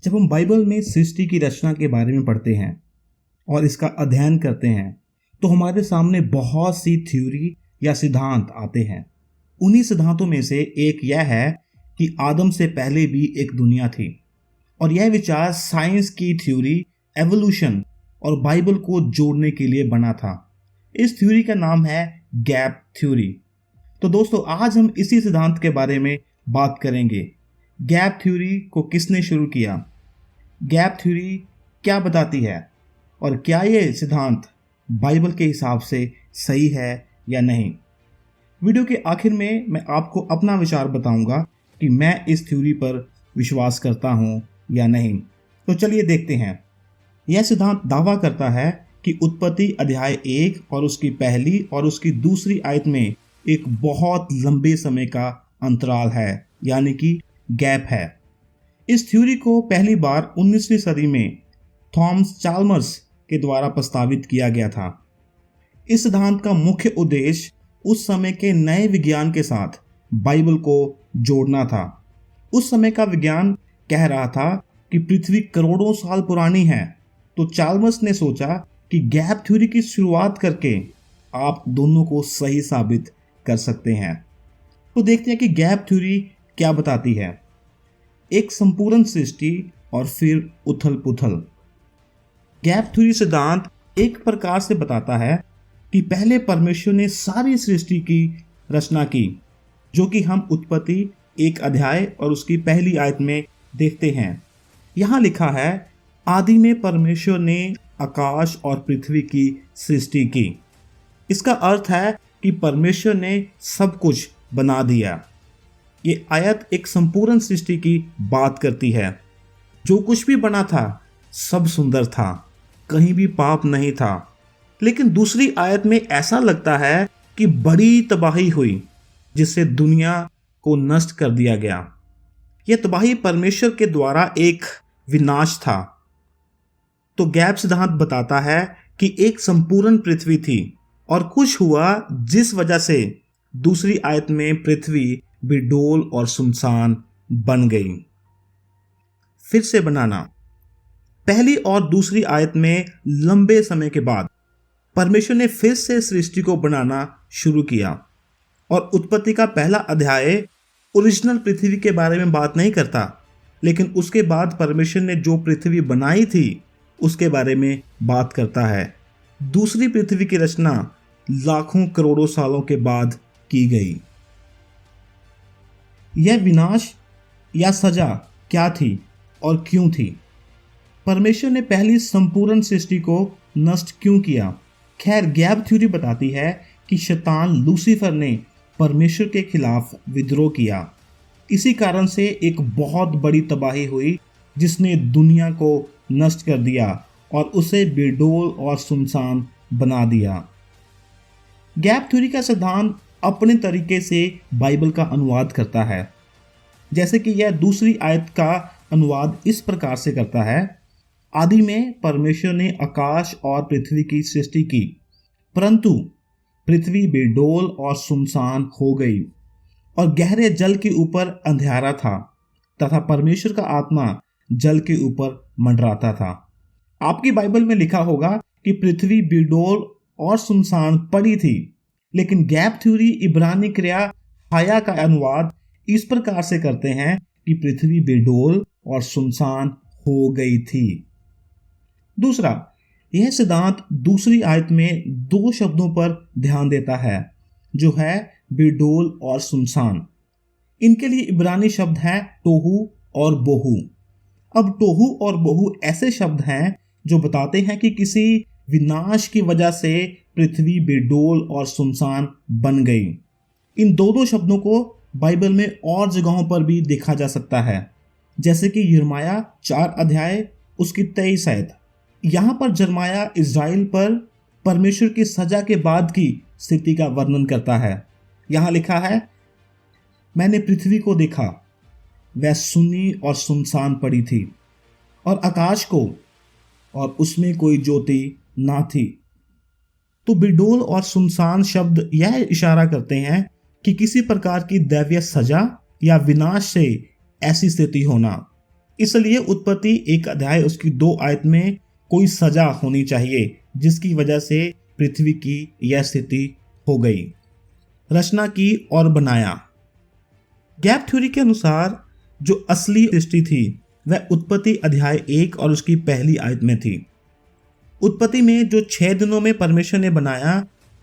जब हम बाइबल में सृष्टि की रचना के बारे में पढ़ते हैं और इसका अध्ययन करते हैं तो हमारे सामने बहुत सी थ्योरी या सिद्धांत आते हैं। उन्हीं सिद्धांतों में से एक यह है कि आदम से पहले भी एक दुनिया थी, और यह विचार साइंस की थ्योरी, एवोल्यूशन और बाइबल को जोड़ने के लिए बना था। इस थ्योरी का नाम है गैप थ्योरी। तो दोस्तों, आज हम इसी सिद्धांत के बारे में बात करेंगे। गैप थ्योरी को किसने शुरू किया, गैप थ्योरी क्या बताती है, और क्या ये सिद्धांत बाइबल के हिसाब से सही है या नहीं। वीडियो के आखिर में मैं आपको अपना विचार बताऊंगा कि मैं इस थ्योरी पर विश्वास करता हूं या नहीं। तो चलिए देखते हैं। यह सिद्धांत दावा करता है कि उत्पत्ति अध्याय 1 और उसकी पहली और उसकी दूसरी आयत में एक बहुत लंबे समय का अंतराल है, यानी कि गैप है। इस थ्योरी को पहली बार 19वीं सदी में थॉमस चाल्मर्स के द्वारा प्रस्तावित किया गया था। इस सिद्धांत का मुख्य उद्देश्य उस समय के नए विज्ञान के साथ बाइबल को जोड़ना था। उस समय का विज्ञान कह रहा था कि पृथ्वी करोड़ों साल पुरानी है, तो चाल्मर्स ने सोचा कि गैप थ्योरी की शुरुआत करके आप दोनों को सही साबित कर सकते हैं। तो देखते हैं कि गैप थ्योरी क्या बताती है। एक संपूर्ण सृष्टि और फिर उथल पुथल। गैप थ्योरी सिद्धांत एक प्रकार से बताता है कि पहले परमेश्वर ने सारी सृष्टि की रचना की, जो कि हम उत्पत्ति 1 अध्याय और उसकी पहली आयत में देखते हैं। यहाँ लिखा है, आदि में परमेश्वर ने आकाश और पृथ्वी की सृष्टि की। इसका अर्थ है कि परमेश्वर ने सब कुछ बना दिया। ये आयत एक संपूर्ण सृष्टि की बात करती है। जो कुछ भी बना था सब सुंदर था, कहीं भी पाप नहीं था। लेकिन दूसरी आयत में ऐसा लगता है कि बड़ी तबाही हुई, जिससे दुनिया को नष्ट कर दिया गया। यह तबाही परमेश्वर के द्वारा एक विनाश था। तो गैप सिद्धांत बताता है कि एक संपूर्ण पृथ्वी थी और कुछ हुआ जिस वजह से दूसरी आयत में पृथ्वी बेडौल और सुनसान बन गई। फिर से बनाना। पहली और दूसरी आयत में लंबे समय के बाद परमेश्वर ने फिर से सृष्टि को बनाना शुरू किया, और उत्पत्ति का पहला अध्याय ओरिजिनल पृथ्वी के बारे में बात नहीं करता, लेकिन उसके बाद परमेश्वर ने जो पृथ्वी बनाई थी उसके बारे में बात करता है। दूसरी पृथ्वी की रचना लाखों करोड़ों सालों के बाद की गई। यह विनाश या सजा क्या थी और क्यों थी? परमेश्वर ने पहली संपूर्ण सृष्टि को नष्ट क्यों किया? खैर, गैप थ्योरी बताती है कि शैतान लूसीफर ने परमेश्वर के खिलाफ विद्रोह किया। इसी कारण से एक बहुत बड़ी तबाही हुई, जिसने दुनिया को नष्ट कर दिया और उसे बेडौल और सुनसान बना दिया। गैप थ्योरी का सिद्धांत अपने तरीके से बाइबल का अनुवाद करता है, जैसे कि यह दूसरी आयत का अनुवाद इस प्रकार से करता है, आदि में परमेश्वर ने आकाश और पृथ्वी की सृष्टि की, परंतु पृथ्वी बेडौल और सुनसान हो गई और गहरे जल के ऊपर अंधियारा था, तथा परमेश्वर का आत्मा जल के ऊपर मंडराता था। आपकी बाइबल में लिखा होगा कि पृथ्वी बेडौल और सुनसान पड़ी थी, लेकिन गैप थ्योरी इब्रानी क्रिया हाया का अनुवाद इस प्रकार से करते हैं कि पृथ्वी बेडौल और सुनसान हो गई थी। दूसरा, यह सिद्धांत दूसरी आयत में 2 शब्दों पर ध्यान देता है, जो है बेडौल और सुनसान। इनके लिए इब्रानी शब्द है टोहू और बोहू। अब टोहू और बोहू ऐसे शब्द हैं जो बताते हैं कि किसी विनाश की वजह से पृथ्वी बेडौल और सुनसान बन गई। इन दो शब्दों को बाइबल में और जगहों पर भी देखा जा सकता है, जैसे कि यिर्मयाह 4 अध्याय उसकी 23 आयत। यहाँ पर यिर्मयाह इज़राइल पर परमेश्वर की सजा के बाद की स्थिति का वर्णन करता है। यहाँ लिखा है, मैंने पृथ्वी को देखा, वह सुनी और सुनसान पड़ी थी, और आकाश को, और उसमें कोई ज्योति ना थी। तो बेडौल और सुनसान शब्द यह इशारा करते हैं कि किसी प्रकार की दैवीय सजा या विनाश से ऐसी स्थिति होना। इसलिए उत्पत्ति 1 अध्याय उसकी 2 आयत में कोई सजा होनी चाहिए जिसकी वजह से पृथ्वी की यह स्थिति हो गई। रचना की और बनाया। गैप थ्योरी के अनुसार जो असली सृष्टि थी वह उत्पत्ति अध्याय 1 और उसकी पहली आयत में थी। उत्पत्ति में जो 6 दिनों में परमेश्वर ने बनाया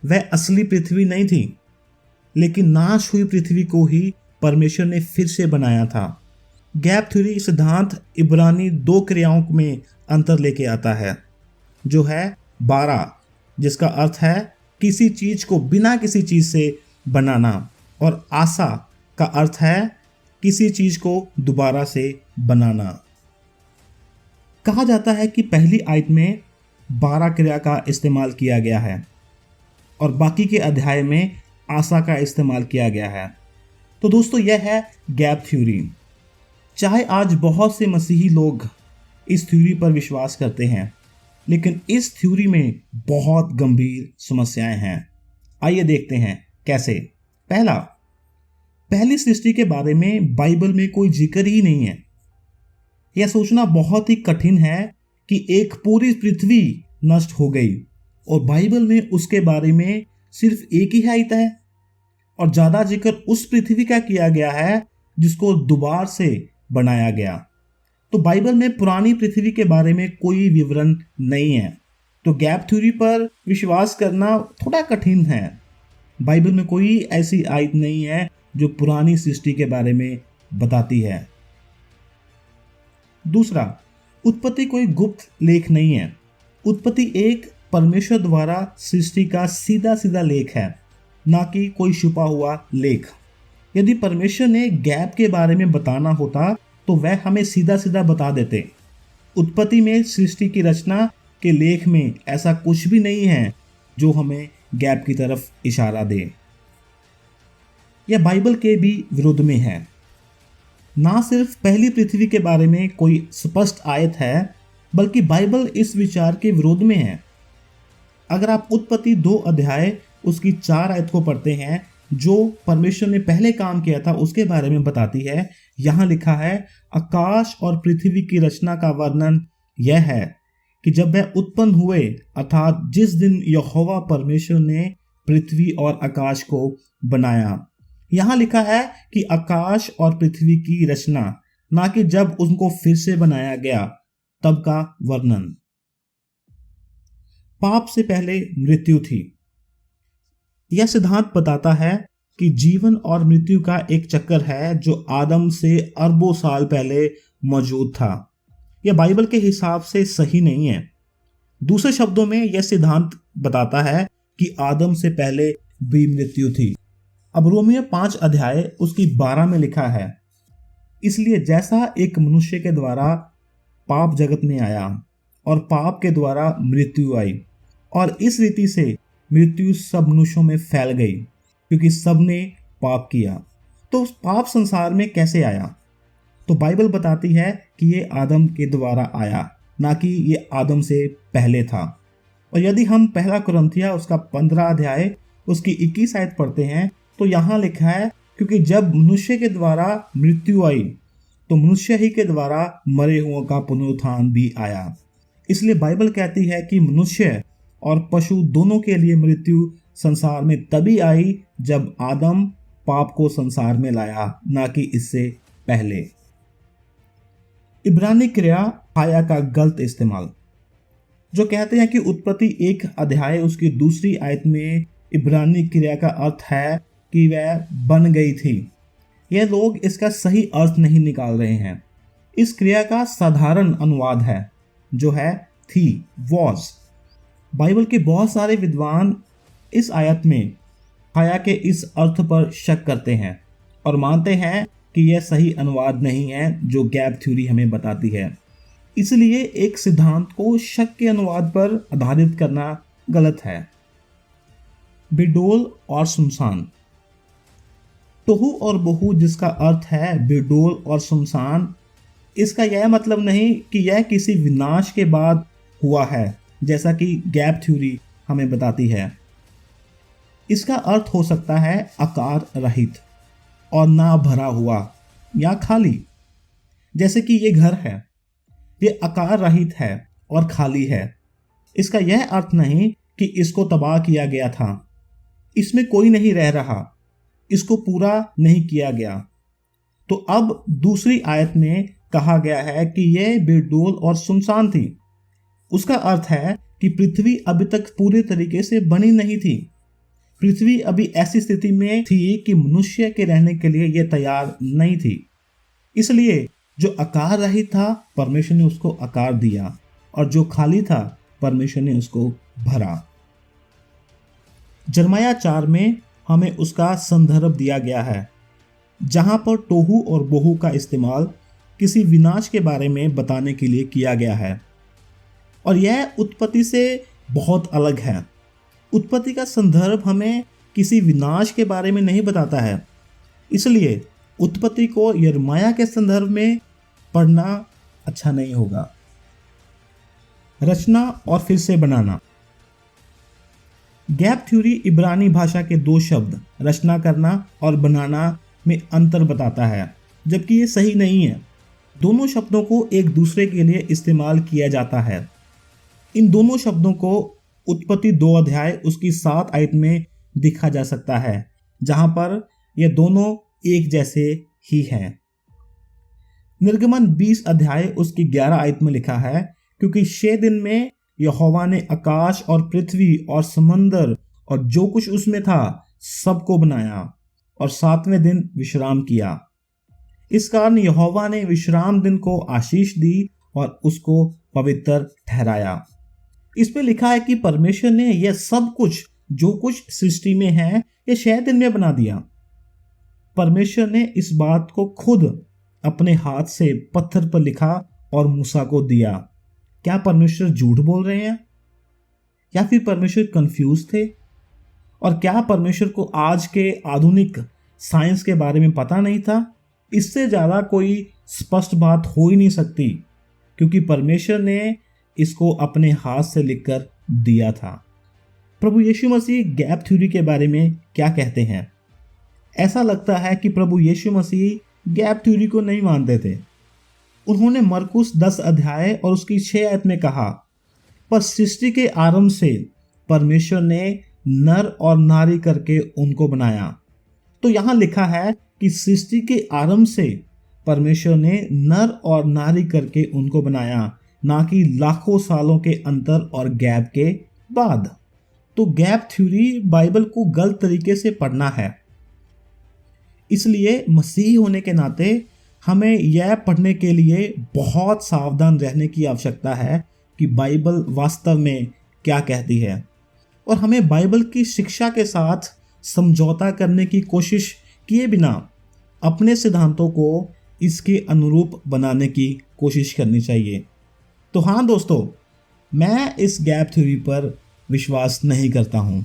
वह असली पृथ्वी नहीं थी, लेकिन नाश हुई पृथ्वी को ही परमेश्वर ने फिर से बनाया था। गैप थ्योरी सिद्धांत इब्रानी 2 क्रियाओं में अंतर लेके आता है, जो है 12, जिसका अर्थ है किसी चीज को बिना किसी चीज से बनाना, और आशा का अर्थ है किसी चीज को दोबारा से बनाना। कहा जाता है कि पहली आयत में 12 क्रिया का इस्तेमाल किया गया है और बाकी के अध्याय में आशा का इस्तेमाल किया गया है। तो दोस्तों, यह है गैप थ्योरी। चाहे आज बहुत से मसीही लोग इस थ्योरी पर विश्वास करते हैं, लेकिन इस थ्योरी में बहुत गंभीर समस्याएं हैं। आइए देखते हैं कैसे। पहली सृष्टि के बारे में बाइबल में कोई जिक्र ही नहीं है। यह सोचना बहुत ही कठिन है कि एक पूरी पृथ्वी नष्ट हो गई और बाइबल में उसके बारे में सिर्फ एक ही आयत है, और ज्यादा जिक्र उस पृथ्वी का किया गया है जिसको दोबारा से बनाया गया। तो बाइबल में पुरानी पृथ्वी के बारे में कोई विवरण नहीं है। तो गैप थ्योरी पर विश्वास करना थोड़ा कठिन है। बाइबल में कोई ऐसी आयत नहीं है जो पुरानी सृष्टि के बारे में बताती है। दूसरा, उत्पत्ति कोई गुप्त लेख नहीं है। उत्पत्ति एक परमेश्वर द्वारा सृष्टि का सीधा सीधा लेख है, ना कि कोई छुपा हुआ लेख। यदि परमेश्वर ने गैप के बारे में बताना होता तो वह हमें सीधा सीधा बता देते। उत्पत्ति में सृष्टि की रचना के लेख में ऐसा कुछ भी नहीं है जो हमें गैप की तरफ इशारा दे। यह बाइबल के भी विरोध में है। ना सिर्फ पहली पृथ्वी के बारे में कोई स्पष्ट आयत है, बल्कि बाइबल इस विचार के विरोध में है। अगर आप उत्पत्ति 2 अध्याय उसकी 4 आयत को पढ़ते हैं, जो परमेश्वर ने पहले काम किया था उसके बारे में बताती है। यहाँ लिखा है, आकाश और पृथ्वी की रचना का वर्णन यह है कि जब वह उत्पन्न हुए, अर्थात जिस दिन यहोवा परमेश्वर ने पृथ्वी और आकाश को बनाया। यहाँ लिखा है कि आकाश और पृथ्वी की रचना, ना कि जब उनको फिर से बनाया गया तब का वर्णन। पाप से पहले मृत्यु थी। यह सिद्धांत बताता है कि जीवन और मृत्यु का एक चक्कर है जो आदम से अरबों साल पहले मौजूद था। यह बाइबल के हिसाब से सही नहीं है। दूसरे शब्दों में यह सिद्धांत बताता है कि आदम से पहले भी मृत्यु थी। अब रोमियो 5 अध्याय उसकी 12 में लिखा है, इसलिए जैसा एक मनुष्य के द्वारा पाप जगत में आया और पाप के द्वारा मृत्यु आई, और इस रीति से मृत्यु सब मनुष्यों में फैल गई क्योंकि सब ने पाप किया। तो पाप संसार में कैसे आया? तो बाइबल बताती है कि ये आदम के द्वारा आया, ना कि ये आदम से पहले था। और यदि हम पहला कुरिन्थियों उसका 15 अध्याय उसकी 21 आयत पढ़ते हैं तो यहाँ लिखा है, क्योंकि जब मनुष्य के द्वारा मृत्यु आई तो मनुष्य ही के द्वारा मरे हुओं का पुनरुत्थान भी आया। इसलिए बाइबल कहती है कि मनुष्य और पशु दोनों के लिए मृत्यु संसार में तभी आई जब आदम पाप को संसार में लाया, ना कि इससे पहले। इब्रानी क्रिया हाया का गलत इस्तेमाल। जो कहते हैं कि उत्पत्ति 1 अध्याय उसकी 2 आयत में इब्रानी क्रिया का अर्थ है कि वह बन गई थी। यह लोग इसका सही अर्थ नहीं निकाल रहे हैं। इस क्रिया का साधारण अनुवाद है जो है थी, वॉज। बाइबल के बहुत सारे विद्वान इस आयत में हाया के इस अर्थ पर शक करते हैं और मानते हैं कि यह सही अनुवाद नहीं है जो गैप थ्योरी हमें बताती है। इसलिए एक सिद्धांत को शक के अनुवाद पर आधारित करना गलत है। बेडोल और सुनसान। टोहू और बोहू, जिसका अर्थ है बेडोल और सुनसान, इसका यह मतलब नहीं कि यह किसी विनाश के बाद हुआ है जैसा कि गैप थ्योरी हमें बताती है। इसका अर्थ हो सकता है आकार रहित और ना भरा हुआ या खाली। जैसे कि ये घर है, ये आकार रहित है और खाली है। इसका यह अर्थ नहीं कि इसको तबाह किया गया था, इसमें कोई नहीं रह रहा, इसको पूरा नहीं किया गया। तो अब दूसरी आयत में कहा गया है कि यह बेडौल और सुनसान थी। उसका अर्थ है कि पृथ्वी अभी तक पूरे तरीके से बनी नहीं थी। पृथ्वी अभी ऐसी स्थिति में थी कि मनुष्य के रहने के लिए यह तैयार नहीं थी। इसलिए जो आकार रहित था परमेश्वर ने उसको आकार दिया, और जो खाली था परमेश्वर ने उसको भरा। यिर्मयाह 4 में हमें उसका संदर्भ दिया गया है, जहां पर टोहू और बोहू का इस्तेमाल किसी विनाश के बारे में बताने के लिए किया गया है, और यह उत्पत्ति से बहुत अलग है। उत्पत्ति का संदर्भ हमें किसी विनाश के बारे में नहीं बताता है, इसलिए उत्पत्ति को यिर्मयाह के संदर्भ में पढ़ना अच्छा नहीं होगा। रचना और फिर से बनाना। गैप थ्योरी इब्रानी भाषा के दो शब्द रचना करना और बनाना में अंतर बताता है, जबकि ये सही नहीं है। दोनों शब्दों को एक दूसरे के लिए इस्तेमाल किया जाता है। इन दोनों शब्दों को उत्पत्ति 2 अध्याय उसकी 7 आयत में देखा जा सकता है, जहां पर ये दोनों एक जैसे ही हैं। निर्गमन 20 अध्याय उसकी 11 आयत में लिखा है, क्योंकि 6 दिन में यहोवा ने आकाश और पृथ्वी और समंदर और जो कुछ उसमें था सबको बनाया और 7वें दिन विश्राम किया। इस कारण यहोवा ने विश्राम दिन को आशीष दी और उसको पवित्र ठहराया। इसमें लिखा है कि परमेश्वर ने यह सब कुछ जो कुछ सृष्टि में है ये 6 दिन में बना दिया। परमेश्वर ने इस बात को खुद अपने हाथ से पत्थर पर लिखा और मूसा को दिया। क्या परमेश्वर झूठ बोल रहे हैं, या फिर परमेश्वर कंफ्यूज थे? और क्या परमेश्वर को आज के आधुनिक साइंस के बारे में पता नहीं था? इससे ज़्यादा कोई स्पष्ट बात हो ही नहीं सकती, क्योंकि परमेश्वर ने इसको अपने हाथ से लिखकर दिया था। प्रभु यीशु मसीह गैप थ्योरी के बारे में क्या कहते हैं? ऐसा लगता है कि प्रभु यीशु मसीह गैप थ्योरी को नहीं मानते थे। उन्होंने मरकुस 10 अध्याय और उसकी 6 आयत में कहा, पर सृष्टि के आरंभ से परमेश्वर ने नर और नारी करके उनको बनाया। तो यहाँ लिखा है कि सृष्टि के आरंभ से परमेश्वर ने नर और नारी करके उनको बनाया, ना कि लाखों सालों के अंतर और गैप के बाद। तो गैप थ्योरी बाइबल को गलत तरीके से पढ़ना है। इसलिए मसीही होने के नाते हमें यह पढ़ने के लिए बहुत सावधान रहने की आवश्यकता है कि बाइबल वास्तव में क्या कहती है, और हमें बाइबल की शिक्षा के साथ समझौता करने की कोशिश किए बिना अपने सिद्धांतों को इसके अनुरूप बनाने की कोशिश करनी चाहिए। तो हाँ दोस्तों, मैं इस गैप थ्योरी पर विश्वास नहीं करता हूँ।